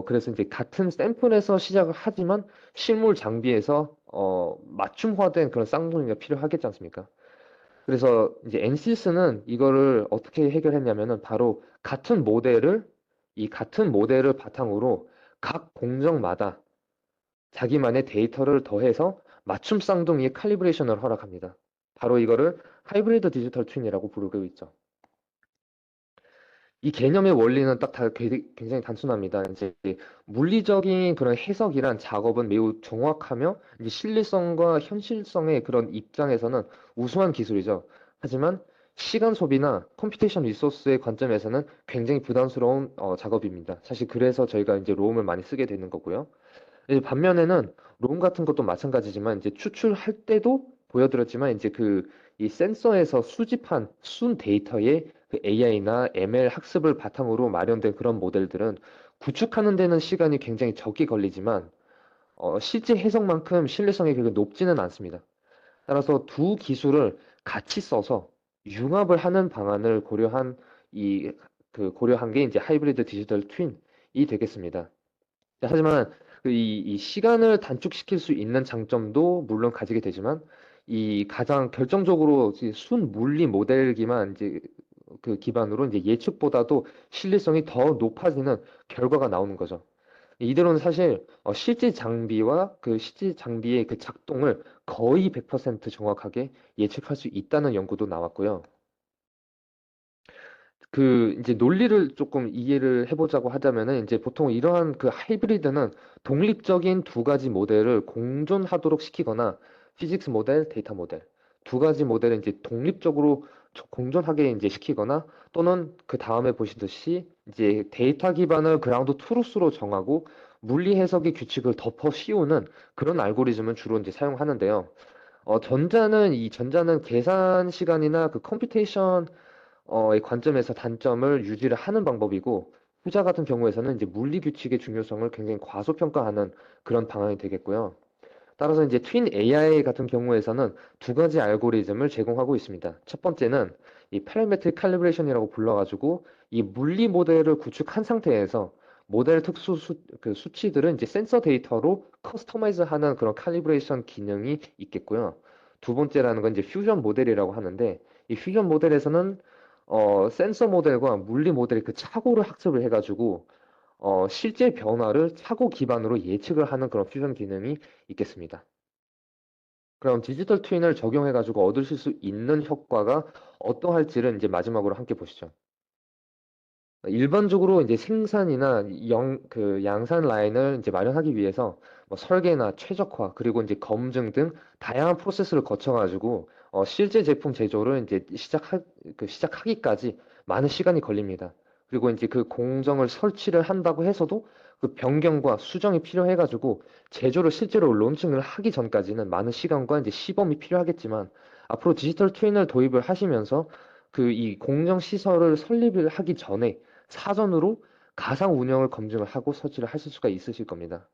그래서 이제 같은 샘플에서 시작을 하지만 실물 장비에서 맞춤화된 그런 쌍둥이가 필요하겠지 않습니까? 그래서 이제 엔시스는 이거를 어떻게 해결했냐면은 바로 이 같은 모델을 바탕으로 각 공정마다 자기만의 데이터를 더해서 맞춤 쌍둥이의 칼리브레이션을 허락합니다. 바로 이거를 하이브리드 디지털 트윈이라고 부르고 있죠. 이 개념의 원리는 굉장히 단순합니다. 이제 물리적인 그런 해석이란 작업은 매우 정확하며 이제 신뢰성과 현실성의 그런 입장에서는 우수한 기술이죠. 하지만 시간 소비나 컴퓨테이션 리소스의 관점에서는 굉장히 부담스러운 작업입니다. 사실 그래서 저희가 이제 롬을 많이 쓰게 되는 거고요. 이제 반면에는 롬 같은 것도 마찬가지지만 이제 추출할 때도 보여드렸지만 이제 이 센서에서 수집한 순 데이터의 그 AI나 ML 학습을 바탕으로 마련된 그런 모델들은 구축하는 데는 시간이 굉장히 적게 걸리지만 실제 해석만큼 신뢰성이 그렇게 높지는 않습니다. 따라서 두 기술을 같이 써서 융합을 하는 방안을 이 고려한 게 이제 하이브리드 디지털 트윈이 되겠습니다. 하지만 이 시간을 단축시킬 수 있는 장점도 물론 가지게 되지만 이 가장 결정적으로 이제 순 물리 모델기만 이제 그 기반으로 이제 예측보다도 신뢰성이 더 높아지는 결과가 나오는 거죠. 이대로는 사실 실제 장비와 그 실제 장비의 그 작동을 거의 100% 정확하게 예측할 수 있다는 연구도 나왔고요. 그 이제 논리를 조금 이해를 해보자고 하자면은 이제 보통 이러한 그 하이브리드는 독립적인 두 가지 모델을 공존하도록 시키거나 피직스 모델, 데이터 모델 두 가지 모델을 이제 독립적으로 공존하게 이제 시키거나 또는 그 다음에 보시듯이 이제 데이터 기반을 그라운드 트루스로 정하고 물리 해석의 규칙을 덮어 씌우는 그런 알고리즘을 주로 이제 사용하는데요. 전자는 계산 시간이나 그 컴퓨테이션 이 관점에서 단점을 유지를 하는 방법이고, 후자 같은 경우에서는 이제 물리 규칙의 중요성을 굉장히 과소평가하는 그런 방향이 되겠고요. 따라서 이제 트윈 AI 같은 경우에서는 두 가지 알고리즘을 제공하고 있습니다. 첫 번째는 이 parametric calibration이라고 불러가지고 이 물리 모델을 구축한 상태에서 모델 그 수치들은 이제 센서 데이터로 커스터마이즈하는 그런 칼리브레이션 기능이 있겠고요. 두 번째라는 건 이제 퓨전 모델이라고 하는데 이 퓨전 모델에서는 센서 모델과 물리 모델의 그 착오를 학습을 해가지고 실제 변화를 착오 기반으로 예측을 하는 그런 퓨전 기능이 있겠습니다. 그럼 디지털 트윈을 적용해가지고 얻으실 수 있는 효과가 어떠할지를 이제 마지막으로 함께 보시죠. 일반적으로 이제 생산이나 그 양산 라인을 이제 마련하기 위해서 뭐 설계나 최적화 그리고 이제 검증 등 다양한 프로세스를 거쳐가지고 실제 제품 제조를 이제 시작하기까지 많은 시간이 걸립니다. 그리고 이제 그 공정을 설치를 한다고 해서도 그 변경과 수정이 필요해가지고 제조를 실제로 론칭을 하기 전까지는 많은 시간과 이제 시범이 필요하겠지만 앞으로 디지털 트윈을 도입을 하시면서 그 이 공정 시설을 설립을 하기 전에 사전으로 가상 운영을 검증을 하고 설치를 하실 수가 있으실 겁니다.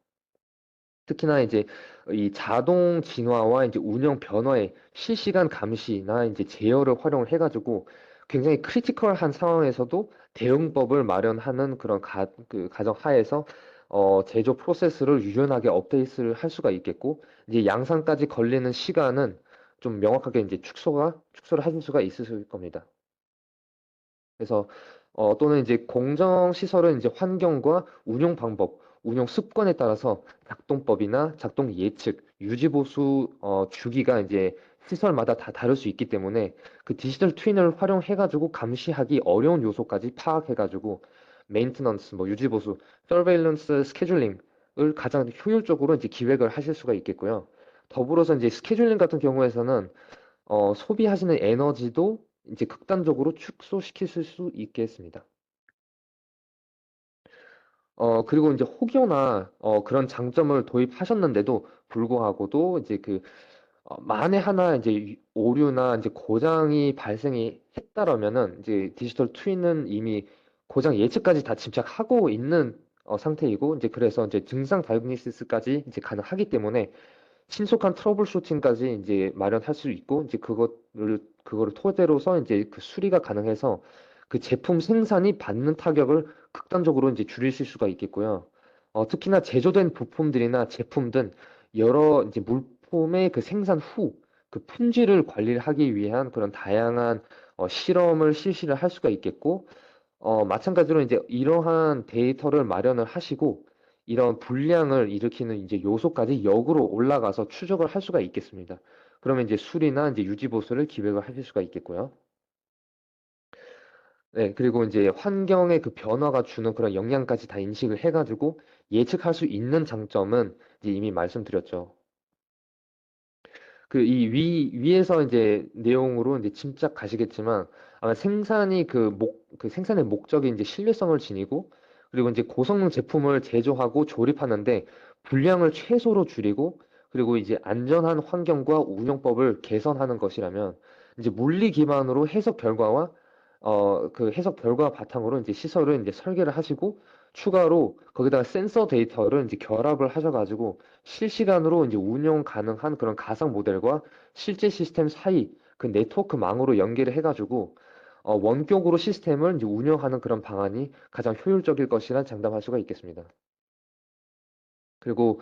특히나 이제 이 자동 진화와 이제 운영 변화의 실시간 감시나 이제 제어를 활용을 해가지고 굉장히 크리티컬한 상황에서도 대응법을 마련하는 그런 그 가정 하에서 제조 프로세스를 유연하게 업데이트를 할 수가 있겠고 이제 양산까지 걸리는 시간은 좀 명확하게 이제 축소를 하실 수가 있으실 겁니다. 그래서 또는 이제 공정 시설은 이제 환경과 운용 방법, 운용 습관에 따라서 작동법이나 작동 예측, 유지 보수 주기가 이제 시설마다 다 다를 수 있기 때문에 그 디지털 트윈을 활용해 가지고 감시하기 어려운 요소까지 파악해 가지고 메인테넌스, 뭐 유지 보수, 서베일런스 스케줄링을 가장 효율적으로 이제 기획을 하실 수가 있겠고요. 더불어서 이제 스케줄링 같은 경우에서는 소비하시는 에너지도 이제 극단적으로 축소시킬 수 있겠습니다. 그리고 이제 혹여나 그런 장점을 도입하셨는데도 불구하고도 이제 그 만에 하나 이제 오류나 이제 고장이 발생이 했다라면은 이제 디지털 트윈은 이미 고장 예측까지 다 짐작하고 있는 상태이고 이제 그래서 이제 증상 다이그노시스까지 이제 가능하기 때문에 신속한 트러블 슈팅까지 이제 마련할 수 있고 이제 그거를 토대로서 이제 그 수리가 가능해서 그 제품 생산이 받는 타격을 극단적으로 이제 줄이실 수가 있겠고요. 특히나 제조된 부품들이나 제품들 여러 이제 물품의 그 생산 후 그 품질을 관리를 하기 위한 그런 다양한 실험을 실시를 할 수가 있겠고 마찬가지로 이제 이러한 데이터를 마련을 하시고 이런 불량을 일으키는 이제 요소까지 역으로 올라가서 추적을 할 수가 있겠습니다. 그러면 이제 수리나 이제 유지 보수를 기획을 하실 수가 있겠고요. 네, 그리고 이제 환경의 그 변화가 주는 그런 영향까지 다 인식을 해가지고 예측할 수 있는 장점은 이제 이미 말씀드렸죠. 그 이 위에서 이제 내용으로 이제 짐작 가시겠지만 아마 그 생산의 목적이 이제 신뢰성을 지니고 그리고 이제 고성능 제품을 제조하고 조립하는데 불량을 최소로 줄이고 그리고 이제 안전한 환경과 운영법을 개선하는 것이라면 이제 물리 기반으로 해석 결과와 그 해석 결과 바탕으로 이제 시설을 이제 설계를 하시고 추가로 거기다가 센서 데이터를 이제 결합을 하셔가지고 실시간으로 이제 운용 가능한 그런 가상 모델과 실제 시스템 사이 그 네트워크망으로 연계를 해가지고 원격으로 시스템을 이제 운영하는 그런 방안이 가장 효율적일 것이라 장담할 수가 있겠습니다. 그리고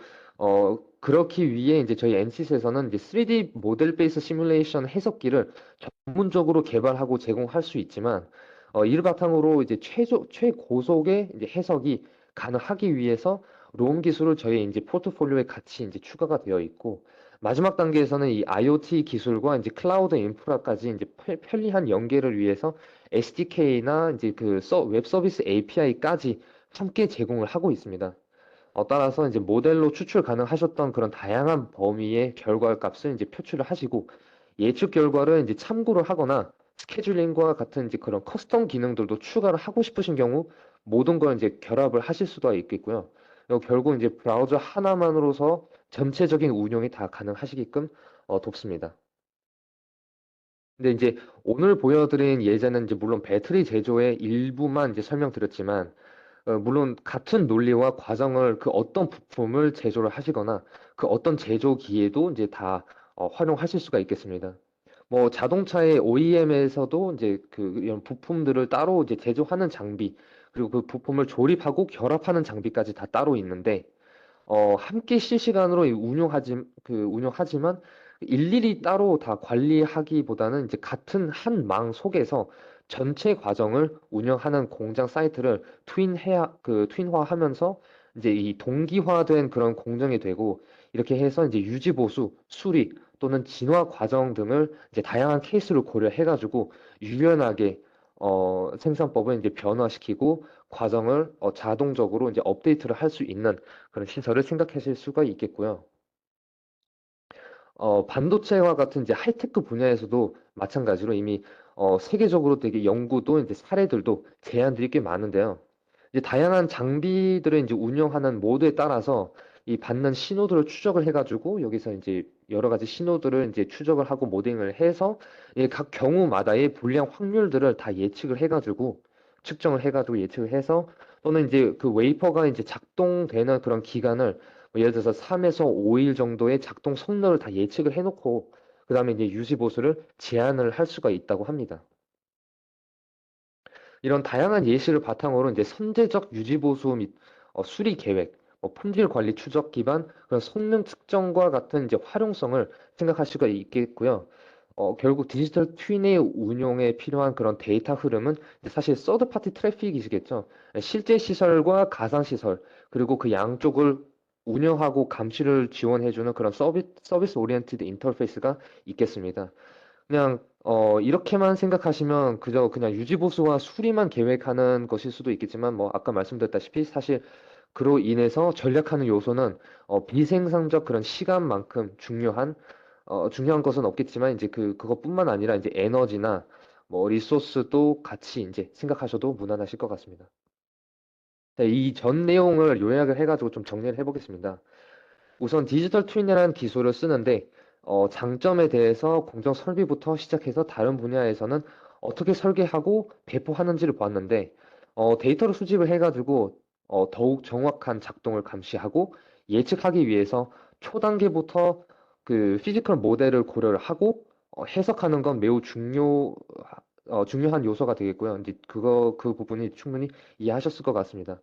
그렇기 위해 이제 저희 NCS에서는 이제 3D 모델 베이스 시뮬레이션 해석기를 전문적으로 개발하고 제공할 수 있지만 이를 바탕으로 이제 최고속의 이제 해석이 가능하기 위해서 롬 기술을 저희 이제 포트폴리오에 같이 이제 추가가 되어 있고, 마지막 단계에서는 이 IoT 기술과 이제 클라우드 인프라까지 이제 편리한 연계를 위해서 SDK나 이제 그 웹 서비스 API까지 함께 제공을 하고 있습니다. 따라서 이제 모델로 추출 가능하셨던 그런 다양한 범위의 결과값을 이제 표출을 하시고, 예측 결과를 이제 참고를 하거나 스케줄링과 같은 이제 그런 커스텀 기능들도 추가를 하고 싶으신 경우 모든 걸 이제 결합을 하실 수가 있겠고요. 결국 이제 브라우저 하나만으로서 전체적인 운용이 다 가능하시게끔 돕습니다. 근데 이제 오늘 보여드린 예제는 이제 물론 배터리 제조의 일부만 이제 설명드렸지만, 물론 같은 논리와 과정을 그 어떤 부품을 제조를 하시거나 그 어떤 제조기에도 이제 다 활용하실 수가 있겠습니다. 뭐 자동차의 OEM에서도 이제 그 이런 부품들을 따로 이제 제조하는 장비, 그리고 그 부품을 조립하고 결합하는 장비까지 다 따로 있는데, 함께 실시간으로 운용하지만 일일이 따로 다 관리하기보다는 이제 같은 한 망 속에서 전체 과정을 운영하는 공장 사이트를 트윈화하면서 이제 이 동기화된 그런 공정이 되고, 이렇게 해서 이제 유지 보수, 수리 또는 진화 과정 등을 이제 다양한 케이스를 고려해가지고 유연하게 생산법을 이제 변화시키고 과정을 자동적으로 이제 업데이트를 할 수 있는 그런 시설을 생각하실 수가 있겠고요. 반도체와 같은 이제 하이테크 분야에서도 마찬가지로 이미 세계적으로 되게 연구도 이제 사례들도 제안들이 꽤 많은데요. 이제 다양한 장비들을 이제 운영하는 모드에 따라서 이 받는 신호들을 추적을 해가지고 여기서 이제 여러 가지 신호들을 이제 추적을 하고 모델링을 해서 이각 경우마다의 불량 확률들을 다 예측을 해가지고 측정을 해가지고 예측을 해서, 또는 이제 그 웨이퍼가 이제 작동되는 그런 기간을 뭐 예를 들어서 3에서 5일 정도의 작동 성능을 다 예측을 해놓고 그다음에 이제 유지 보수를 제한을 할 수가 있다고 합니다. 이런 다양한 예시를 바탕으로 이제 선제적 유지 보수 및 수리 계획, 품질 관리 추적 기반 그런 성능 측정과 같은 이제 활용성을 생각할 수가 있겠고요. 결국 디지털 트윈의 운용에 필요한 그런 데이터 흐름은 이제 사실 서드 파티 트래픽이시겠죠. 실제 시설과 가상 시설, 그리고 그 양쪽을 운영하고 감시를 지원해주는 그런 서비스 오리엔티드 인터페이스가 있겠습니다. 그냥 이렇게만 생각하시면 그저 그냥 유지 보수와 수리만 계획하는 것일 수도 있겠지만, 뭐 아까 말씀드렸다시피 사실 그로 인해서 전략하는 요소는 비생산적 그런 시간만큼 중요한 것은 없겠지만, 이제 그것뿐만 아니라 이제 에너지나 뭐 리소스도 같이 이제 생각하셔도 무난하실 것 같습니다. 이 전 내용을 요약을 해가지고 좀 정리를 해보겠습니다. 우선 디지털 트윈이라는 기술을 쓰는데, 장점에 대해서 공정 설비부터 시작해서 다른 분야에서는 어떻게 설계하고 배포하는지를 보았는데, 데이터를 수집을 해가지고 더욱 정확한 작동을 감시하고 예측하기 위해서 초단계부터 그 피지컬 모델을 고려를 하고 해석하는 건 매우 중요한 요소가 되겠고요. 이제 그 부분이 충분히 이해하셨을 것 같습니다.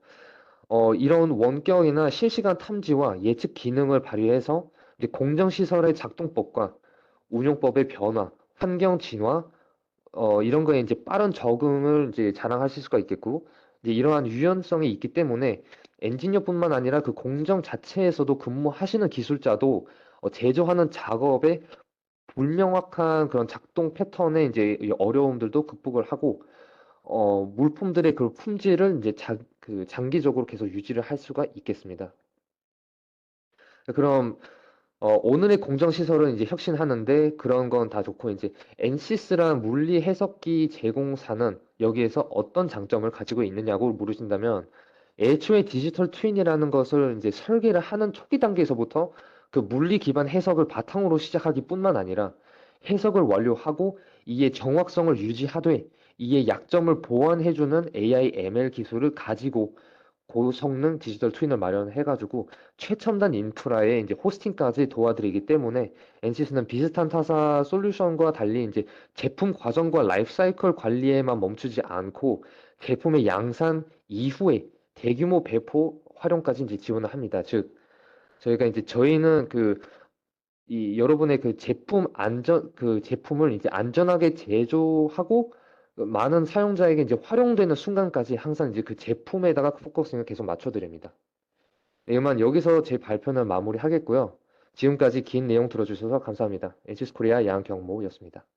이런 원격이나 실시간 탐지와 예측 기능을 발휘해서 이제 공정시설의 작동법과 운용법의 변화, 환경 진화, 이런 거에 이제 빠른 적응을 이제 자랑하실 수가 있겠고, 이제 이러한 유연성이 있기 때문에 엔지니어뿐만 아니라 그 공정 자체에서도 근무하시는 기술자도 제조하는 작업에 불명확한 그런 작동 패턴의 이제 이 어려움들도 극복을 하고, 물품들의 그 품질을 이제 장기적으로 계속 유지를 할 수가 있겠습니다. 그럼 오늘의 공정 시설은 이제 혁신하는데 그런 건 다 좋고, 이제 엔시스란 물리 해석기 제공사는 여기에서 어떤 장점을 가지고 있느냐고 물으신다면, 애초에 디지털 트윈이라는 것을 이제 설계를 하는 초기 단계에서부터 그 물리 기반 해석을 바탕으로 시작하기뿐만 아니라 해석을 완료하고 이에 정확성을 유지하되 이에 약점을 보완해주는 AI ML 기술을 가지고 고성능 디지털 트윈을 마련해가지고 최첨단 인프라에 이제 호스팅까지 도와드리기 때문에 엔시스는 비슷한 타사 솔루션과 달리 이제 제품 과정과 라이프 사이클 관리에만 멈추지 않고 제품의 양산 이후에 대규모 배포 활용까지 이제 지원을 합니다. 즉, 저희는 이 여러분의 그 제품을 이제 안전하게 제조하고 그 많은 사용자에게 이제 활용되는 순간까지 항상 이제 그 제품에다가 포커싱을 계속 맞춰드립니다. 네, 이만 여기서 제 발표는 마무리하겠고요. 지금까지 긴 내용 들어주셔서 감사합니다. 엔시스코리아 양경모였습니다.